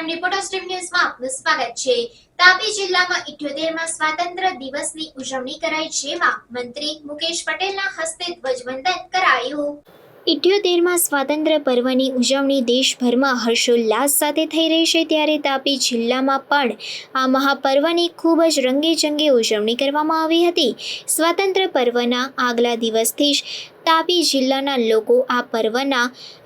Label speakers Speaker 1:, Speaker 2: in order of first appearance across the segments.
Speaker 1: Crime reporters TV ન્યૂઝમાં આપનું સ્વાગત છે। તાપી જિલ્લામાં 78માં સ્વાતંત્ર્ય દિવસની ઉજવણી કરાઈ, જેમાં મંત્રી મુકેશ પટેલના હસ્તે ધ્વજવંદન કરાયું। 78માં સ્વાતંત્ર્ય પર્વની ઉજવણી દેશભરમાં હર્ષોલ્લાસ સાથે થઈ રહી છે, ત્યારે તાપી જિલ્લામાં પણ આ મહાપર્વની ખૂબ જ રંગેચંગે ઉજવણી કરવામાં આવી હતી। સ્વાતંત્ર્ય પર્વના આગલા દિવસથી જ તાપી જિલ્લાના લોકો આ પર્વના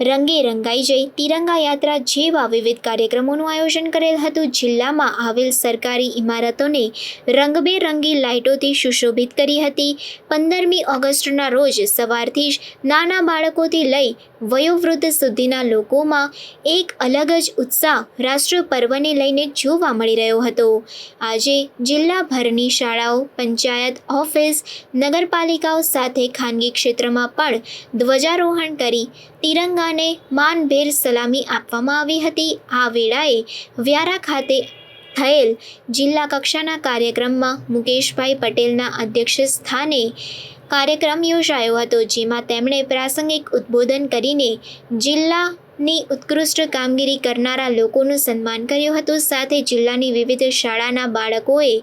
Speaker 1: રંગે રંગાઈ જઈ તિરંગા યાત્રા જેવા વિવિધ કાર્યક્રમોનું આયોજન કરેલ હતું। જિલ્લામાં આવેલ સરકારી ઇમારતોને રંગબેરંગી લાઇટોથી સુશોભિત કરી હતી। 15મી ઓગસ્ટના રોજ સવારથી જ નાના બાળકોથી લઈ વયોવૃદ્ધ સુધીના લોકોમાં એક અલગ જ ઉત્સાહ રાષ્ટ્ર પર્વને લઈને જોવા મળી રહ્યો હતો। આજે જિલ્લાભરની શાળાઓ, પંચાયત ઓફિસ, નગરપાલિકાઓ સાથે ખાનગી ક્ષેત્રમાં પણ ધ્વજારોહણ કરી તિરંગાને માનભેર સલામી આપવામાં આવી હતી। આ વેળાએ વ્યારા ખાતે થયેલ જિલ્લા કક્ષાના કાર્યક્રમમાં મુકેશભાઈ પટેલના અધ્યક્ષ સ્થાને કાર્યક્રમ યોજાયો હતો, જેમાં તેમણે પ્રાસંગિક ઉદ્બોધન કરીને જિલ્લાની ઉત્કૃષ્ટ કામગીરી કરનારા લોકોનું સન્માન કર્યું હતું। સાથે જિલ્લાની વિવિધ શાળાના બાળકોએ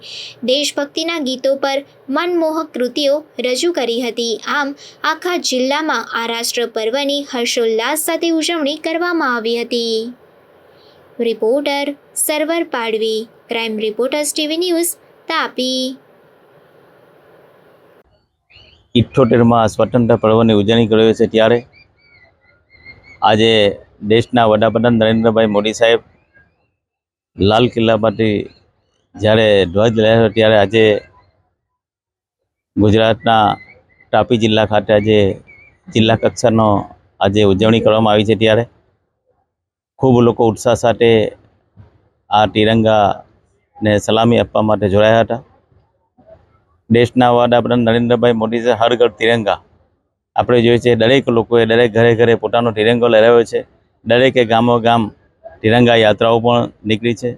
Speaker 1: દેશભક્તિના ગીતો પર મનમોહક કૃતિઓ રજૂ કરી હતી। આમ આખા જિલ્લામાં આ રાષ્ટ્ર પર્વની હર્ષોલ્લાસ સાથે ઉજવણી કરવામાં આવી હતી। Reporter Sarwar Padvi, crime reporters TV news, Tapi.
Speaker 2: 78માં સ્વતંત્ર પર્વની ઉજવણી કરી છે, ત્યારે આજે દેશના વડાપ્રધાન નરેન્દ્રભાઈ મોદી સાહેબ લાલ કિલ્લા પરથી જ્યારે ધ્વજ લહેરાવ્યો, ત્યારે આજે ગુજરાતના તાપી જિલ્લા ખાતે આજે જિલ્લા કક્ષાનો આજે ઉજવણી કરવામાં આવી છે। ત્યારે ખૂબ લોકો ઉત્સાહ સાથે આ તિરંગાને સલામી આપવા માટે જોડાયા હતા। દેશના વડાપ્રધાન નરેન્દ્રભાઈ મોદી છે હર ઘર તિરંગા આપણે જોઈએ છે, દરેક લોકોએ દરેક ઘરે ઘરે પોતાનો તિરંગો લહેરાવ્યો છે। દરેકે ગામો ગામ તિરંગા યાત્રાઓ પણ નીકળી છે।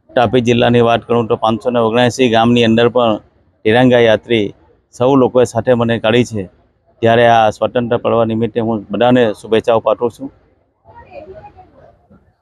Speaker 2: તાપી જિલ્લાની વાત કરું તો 579 ગામની અંદર પણ તિરંગા યાત્રી સૌ લોકોએ સાથે મને કાઢી છે। ત્યારે આ સ્વતંત્ર પર્વ નિમિત્તે હું બધાને શુભેચ્છાઓ પાઠવું છું।